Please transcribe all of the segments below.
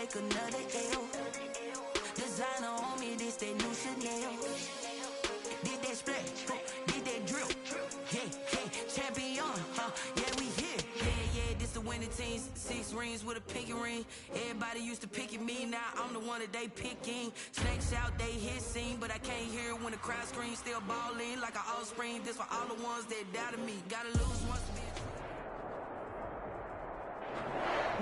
make another L. Designer on me, this that new Chanel. Did that split, did that drill. Yeah, champion, yeah, we here. Yeah, this the winning teams. 6 rings with a pinky ring. Everybody used to pick at me, now I'm the one that they picking. Snakes out, they hit scene, but I can't hear it when the crowd screams. Still balling like an offspring. This for all the ones that doubted me. Gotta lose once to be.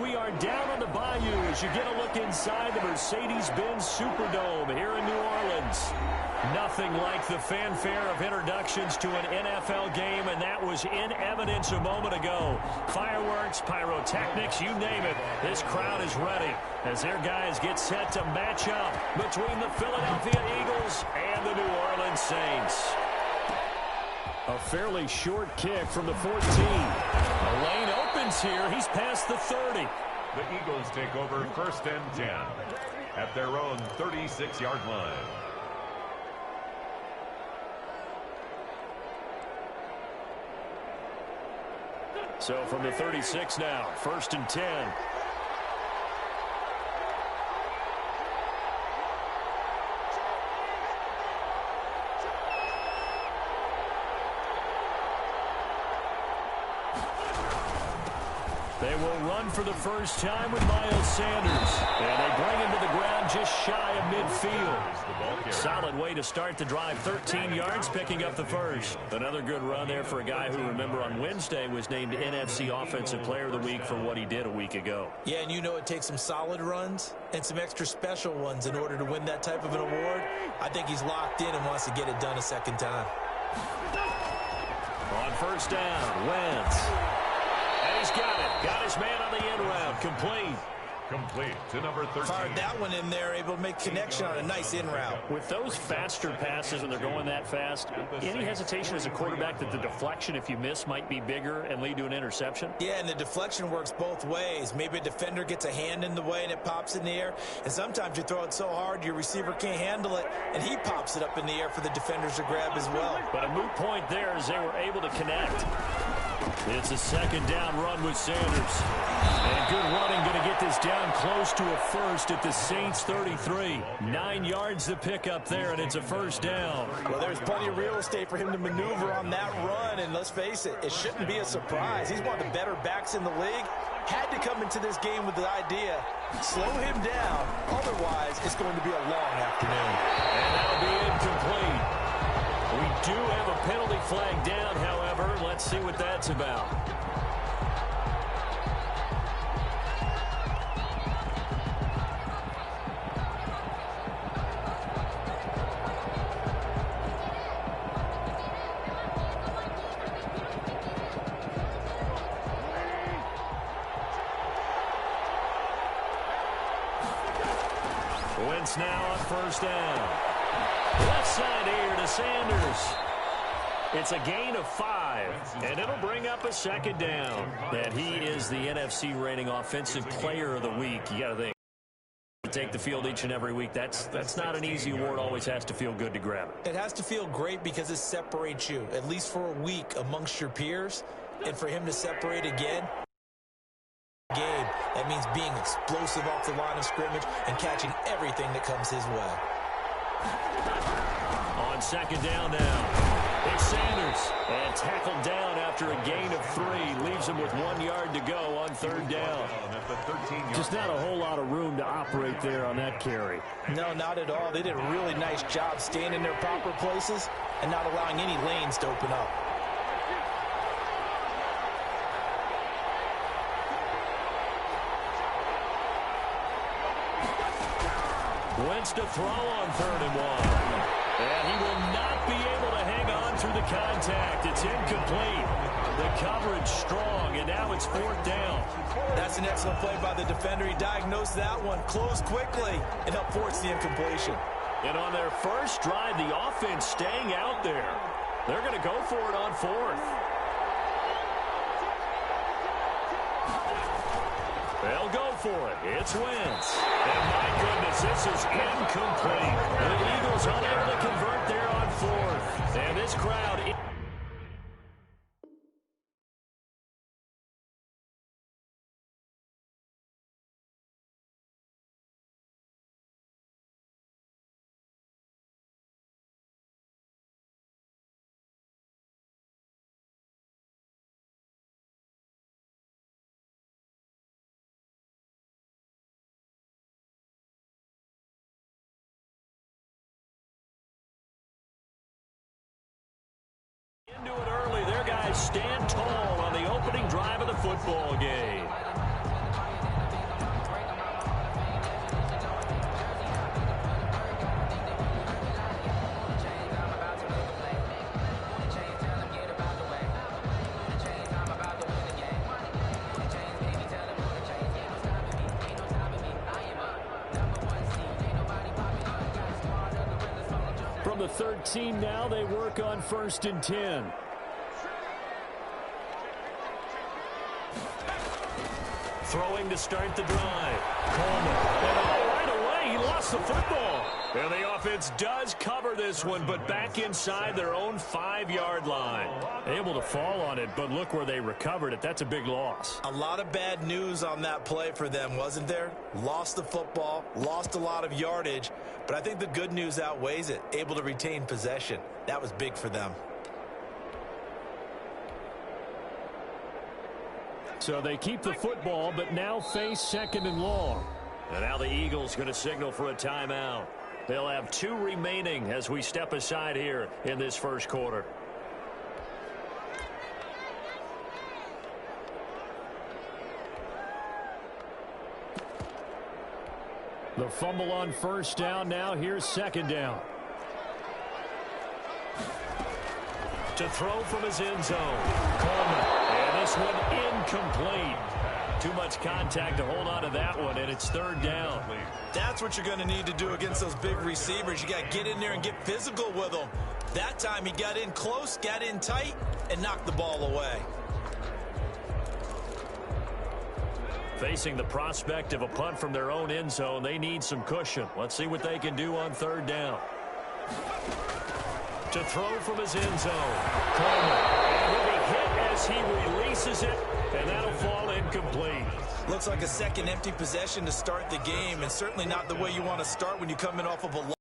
We are down on the bayou as you get a look inside the Mercedes-Benz Superdome here in New Orleans. Nothing like the fanfare of introductions to an NFL game, and that was in evidence a moment ago. Fireworks, pyrotechnics, you name it. This crowd is ready as their guys get set to match up between the Philadelphia Eagles and the New Orleans Saints. A fairly short kick from the 14. A lane opens here. He's past the 30. The Eagles take over 1st and 10 at their own 36-yard line. So from the 36 now, 1st and 10. They will run for the first time with Miles Sanders. And they bring him to the ground just shy of midfield. Solid way to start the drive. 13 yards, picking up the first. Another good run there for a guy who, remember, on Wednesday was named NFC Offensive Player of the Week for what he did a week ago. Yeah, and you know it takes some solid runs and some extra special ones in order to win that type of an award. I think he's locked in and wants to get it done a second time. On 1st down, Wentz. And he's got it. Got his man on the end route. Complete. Complete to number 13. Fired that one in there, able to make connection on a nice in route. With those faster passes when they're going that fast, any hesitation as a quarterback that the deflection, if you miss, might be bigger and lead to an interception? Yeah, and the deflection works both ways. Maybe a defender gets a hand in the way and it pops in the air. And sometimes you throw it so hard your receiver can't handle it, and he pops it up in the air for the defenders to grab as well. But a moot point there as they were able to connect. It's a 2nd down run with Sanders. And good running, going to get this down close to a first at the Saints 33. 9 yards to pick up there, and it's a 1st down. Well, there's plenty of real estate for him to maneuver on that run, and let's face it, it shouldn't be a surprise. He's one of the better backs in the league. Had to come into this game with the idea, slow him down, otherwise it's going to be a long afternoon. And that'll be incomplete. We do have a penalty flag down, however. Let's see what that's about. Wentz now on 1st down. Left side here to Sanders. It's a gain of 5, and it'll bring up a 2nd down. And he is the NFC rating Offensive Player of the Week. You got to think. To take the field each and every week, that's not an easy award. Always has to feel good to grab it. It has to feel great because it separates you, at least for a week, amongst your peers. And for him to separate again, game, that means being explosive off the line of scrimmage and catching everything that comes his way. On 2nd down now, it's Sanders. And tackled down after a gain of 3. Leaves him with 1 yard to go on 3rd down. Just not a whole lot of room to operate there on that carry. No, not at all. They did a really nice job staying in their proper places and not allowing any lanes to open up. Wentz to throw on 3rd and 1. And he will not be able to hang on through the contact. It's incomplete. The coverage strong, and now it's 4th down. That's an excellent play by the defender. He diagnosed that one, closed quickly, and helped force the incompletion. And on their first drive, the offense staying out there. They're going to go for it on 4th. They'll go for it. It's Wentz. And my goodness, this is incomplete. The Eagles unable to convert there on 4th. And this crowd... to stand tall on the opening drive of the football game. From the 13 now, they work on 1st and 10. Throwing to start the drive. Coleman. And right away, he lost the football. And the offense does cover this one, but back inside their own 5-yard line. Able to fall on it, but look where they recovered it. That's a big loss. A lot of bad news on that play for them, wasn't there? Lost the football, lost a lot of yardage, but I think the good news outweighs it. Able to retain possession. That was big for them. So they keep the football, but now face 2nd and long. And now the Eagles going to signal for a timeout. They'll have 2 remaining as we step aside here in this first quarter. The fumble on 1st down. Now here's 2nd down. To throw from his end zone. Coleman. And this one incomplete. Too much contact to hold on to that one, and it's 3rd down. That's what you're going to need to do against those big receivers. You got to get in there and get physical with them. That time he got in close, got in tight, and knocked the ball away. Facing the prospect of a punt from their own end zone, they need some cushion. Let's see what they can do on 3rd down. To throw from his end zone. Coleman. And he'll be hit as he releases it, and that'll fall incomplete. Looks like a second empty possession to start the game, and certainly not the way you want to start when you come in off of a loss.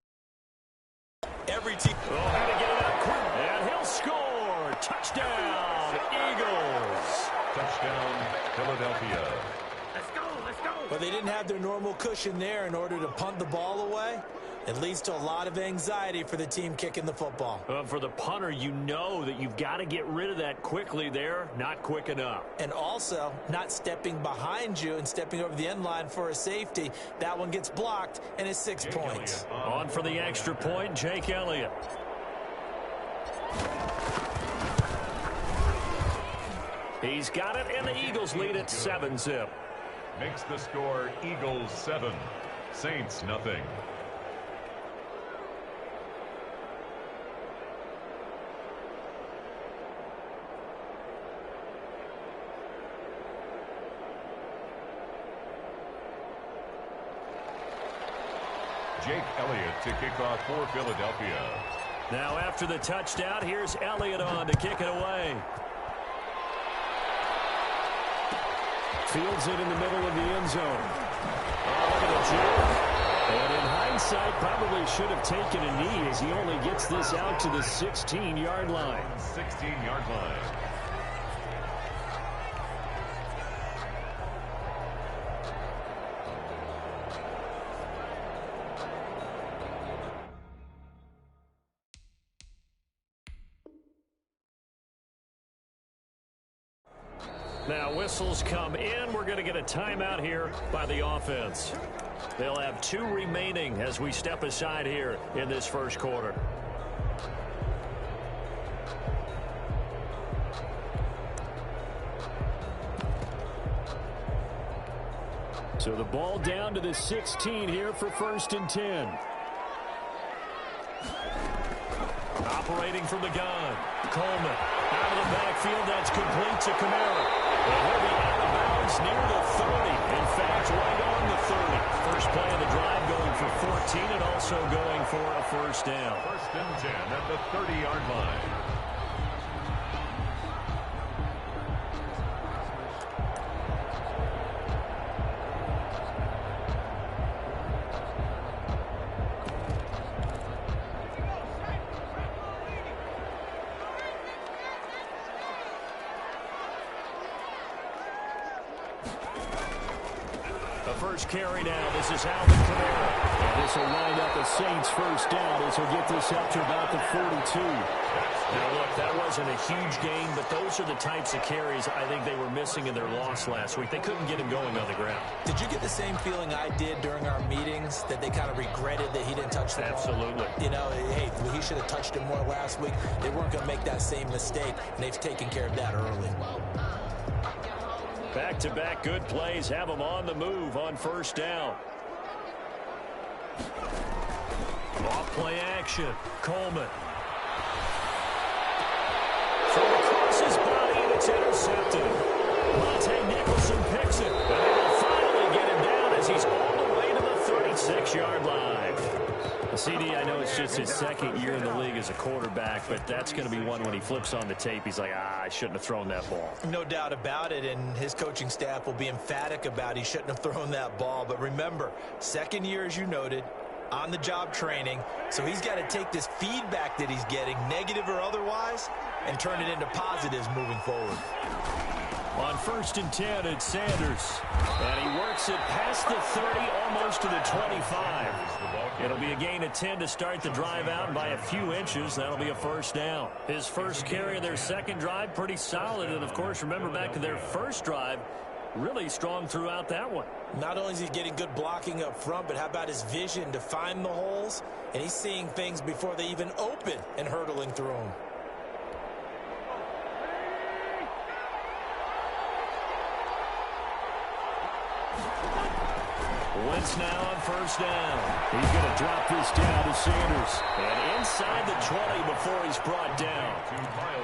Every team. Oh, how to get it out quick. And he'll score. Touchdown, Eagles. Touchdown, Philadelphia. But they didn't have their normal cushion there in order to punt the ball away. It leads to a lot of anxiety for the team kicking the football. For the punter, you know that you've got to get rid of that quickly there. Not quick enough. And also, not stepping behind you and stepping over the end line for a safety. That one gets blocked, and it's 6 points. On for the extra point, Jake Elliott. He's got it, and the Eagles lead at 7-zip. Makes the score Eagles 7, Saints nothing. Jake Elliott to kick off for Philadelphia. Now after the touchdown, here's Elliott on to kick it away. Fields it in the middle of the end zone. Oh, look at the jump. And in hindsight, probably should have taken a knee as he only gets this out to the 16-yard line. 16-yard line. Now whistles come in. We're going to get a timeout here by the offense. They'll have 2 remaining as we step aside here in this first quarter. So the ball down to the 16 here for 1st and 10. Operating from the gun. Coleman out of the backfield. That's complete to Kamara. And he'll be out of bounds near the 30. In fact, right on the 30. First play of the drive going for 14 and also going for a 1st down. 1st and 10 at the 30-yard line. The first carry now. This is Alvin Kamara. And this will wind up a Saints first down as he'll get this up to about the 42. Now, look, that wasn't a huge gain, but those are the types of carries I think they were missing in their loss last week. They couldn't get him going on the ground. Did you get the same feeling I did during our meetings, that they kind of regretted that he didn't touch the ball? Absolutely. You know, hey, he should have touched it more last week. They weren't going to make that same mistake, and they've taken care of that early. Back-to-back good plays have them on the move on first down. Off play action. Coleman. From across his body, and it's intercepted. Monte Nicholson picks it. And they will finally get him down as he's all the way to the 36-yard line. CD, I know it's just his second year in the league as a quarterback, but that's going to be one when he flips on the tape. He's like, I shouldn't have thrown that ball. No doubt about it, and his coaching staff will be emphatic about he shouldn't have thrown that ball. But remember, second year, as you noted, on-the-job training, so he's got to take this feedback that he's getting, negative or otherwise, and turn it into positives moving forward. On 1st and 10, it's Sanders. And he works it past the 30, almost to the 25. It'll be a gain of 10 to start the drive out, and by a few inches, that'll be a first down. His first carry of their second drive, pretty solid. And, of course, remember back to their first drive, really strong throughout that one. Not only is he getting good blocking up front, but how about his vision to find the holes? And he's seeing things before they even open and hurtling through them. Wentz now on first down. He's going to drop this down to Sanders. And inside the 20 before he's brought down.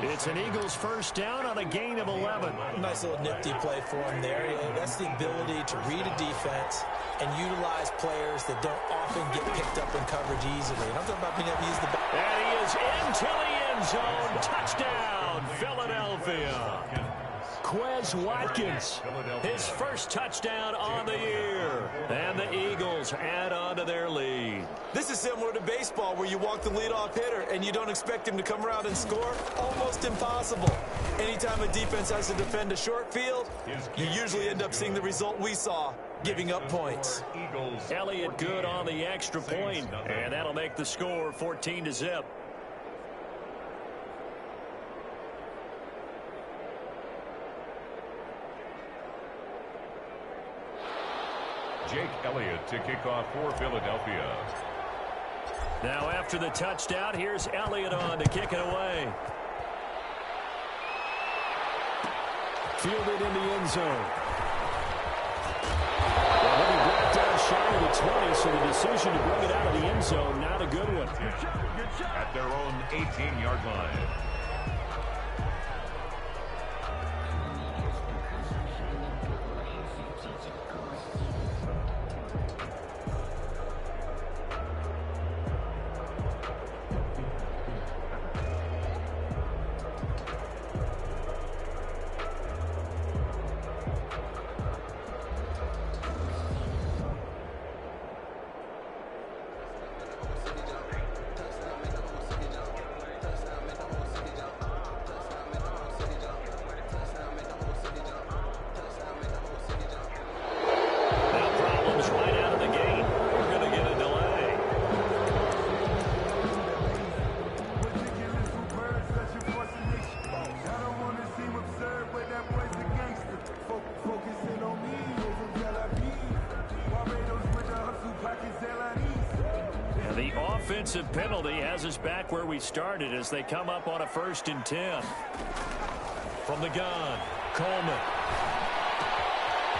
It's an Eagles first down on a gain of 11. Nice little nifty play for him there. That's the ability to read a defense and utilize players that don't often get picked up in coverage easily. And I'm talking about being able to use the... And he is into the end zone. Touchdown, Philadelphia. Quez Watkins, his first touchdown on the year. And the Eagles add on to their lead. This is similar to baseball where you walk the leadoff hitter and you don't expect him to come around and score. Almost impossible. Anytime a defense has to defend a short field, you usually end up seeing the result we saw, giving up points. Elliott good on the extra point, and that'll make the score 14-0. Jake Elliott to kick off for Philadelphia. Now after the touchdown, here's Elliott on to kick it away. Fielded in the end zone. Well, he brought down shy of the 20, so the decision to bring it out of the end zone, not a good one. At their own 18-yard line. Offensive penalty has us back where we started as they come up on a 1st and 10. From the gun, Coleman.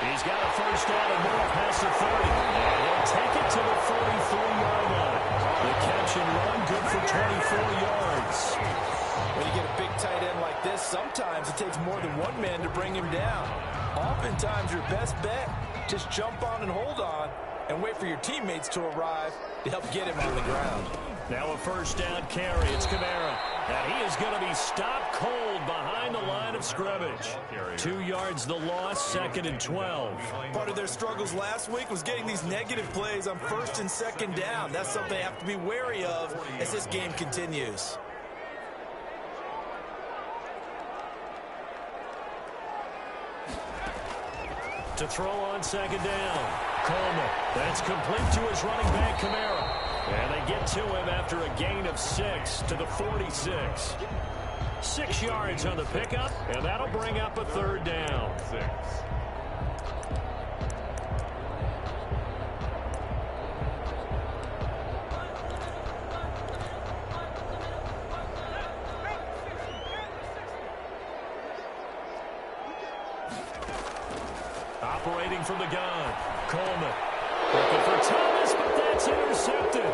He's got a first down and more past the 30. And he'll take it to the 43-yard line. The catch and run good for 24 yards. When you get a big tight end like this, sometimes it takes more than one man to bring him down. Oftentimes your best bet, just jump on and hold on and wait for your teammates to arrive to help get him on the ground. Now a first down carry. It's Kamara. And he is going to be stopped cold behind the line of scrimmage. 2 yards the loss, 2nd and 12. Part of their struggles last week was getting these negative plays on 1st and 2nd down. That's something they have to be wary of as this game continues. To throw on 2nd down. Coleman. That's complete to his running back, Kamara. And they get to him after a gain of 6 to the 46. 6 yards on the pickup, and that'll bring up a third down. 6. Operating from the gun, Coleman. Looking for Thomas, but that's intercepted.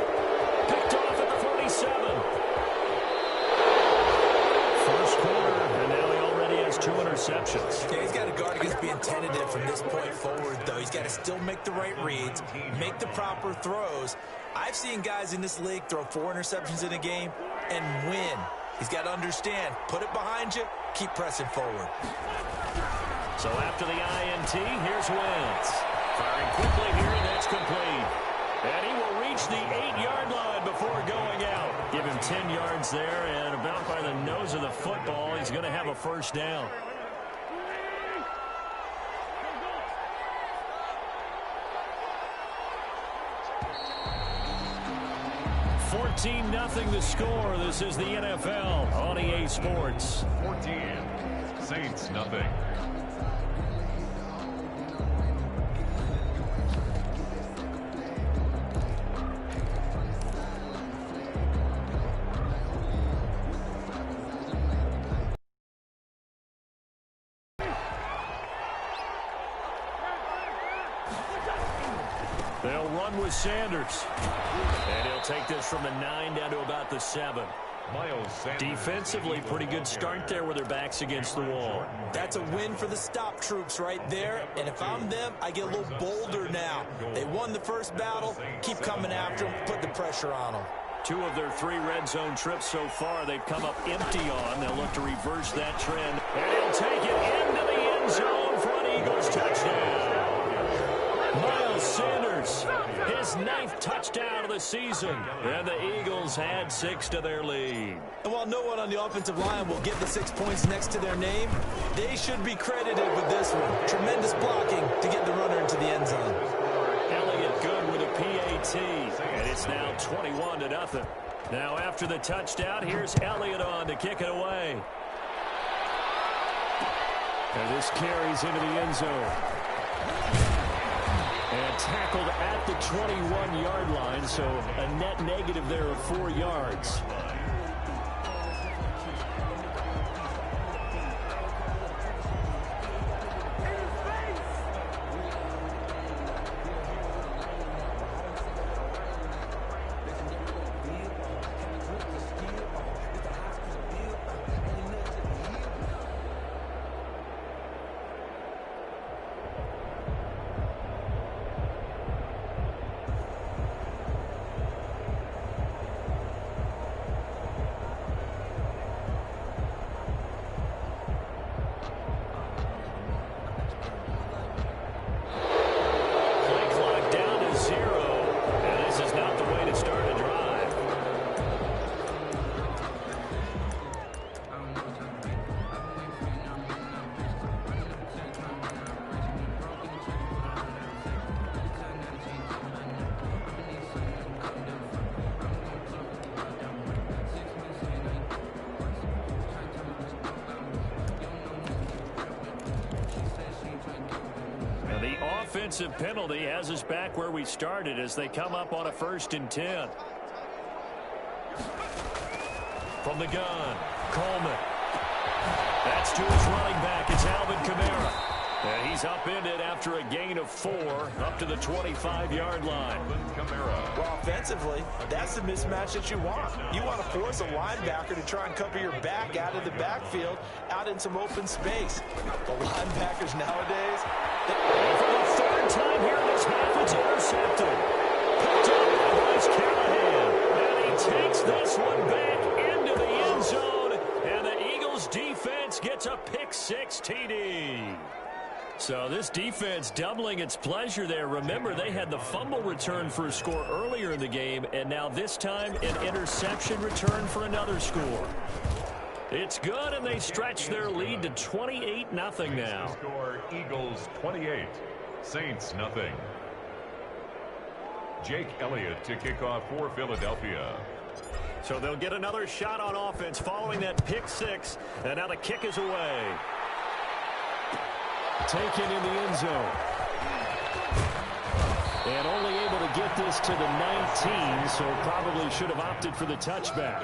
Picked off at the 47. First quarter, and now he already has 2 interceptions. Yeah, he's got to guard against being tentative from this point forward, though. He's got to still make the right reads, make the proper throws. I've seen guys in this league throw 4 interceptions in a game and win. He's got to understand, put it behind you, keep pressing forward. So after the INT, here's Wentz. Firing quickly here, and that's complete. And he will reach the 8-yard line before going out. Give him 10 yards there, and about by the nose of the football, he's going to have a first down. $14-0 the score. This is the NFL on EA Sports. 14. Saints, nothing. They'll run with Sanders. And he'll take this from the 9 down to about the 7. Miles Sanders. Defensively, pretty good start there with their backs against the wall. That's a win for the stop troops right there. And if I'm them, I get a little bolder now. They won the first battle. Keep coming after them. Put the pressure on them. 2 of their 3 red zone trips so far, they've come up empty on. They'll look to reverse that trend. And he'll take it into the end zone for an Eagles touchdown. Miles Sanders, his 9th touchdown of the season. And the Eagles add 6 to their lead. And while no one on the offensive line will get the 6 points next to their name, they should be credited with this one. Tremendous blocking to get the runner into the end zone. Elliott good with a PAT. And it's now 21-0. Now after the touchdown, here's Elliott on to kick it away. And this carries into the end zone. And tackled at the 21-yard line, so a net negative there of 4 yards. Offensive penalty has us back where we started as they come up on a 1st and 10. From the gun, Coleman. That's to his running back. It's Alvin Kamara. And he's upended after a gain of 4 up to the 25-yard line. Well, offensively, that's the mismatch that you want. You want to force a linebacker to try and cover your back out of the backfield, out in some open space. The linebackers nowadays... And for the 3rd time here in this half, it's intercepted. Picked up by Bryce Callahan. And he takes this one back into the end zone. And the Eagles defense gets a pick-6 TD. So this defense doubling its pleasure there. Remember, they had the fumble return for a score earlier in the game, and now this time an interception return for another score. It's good, and they stretch their lead to 28-0 now. Score Eagles 28, Saints nothing. Jake Elliott to kick off for Philadelphia. So they'll get another shot on offense following that pick six. And now the kick is away. Taken in the end zone. And only able to get this to the 19, so probably should have opted for the touchback.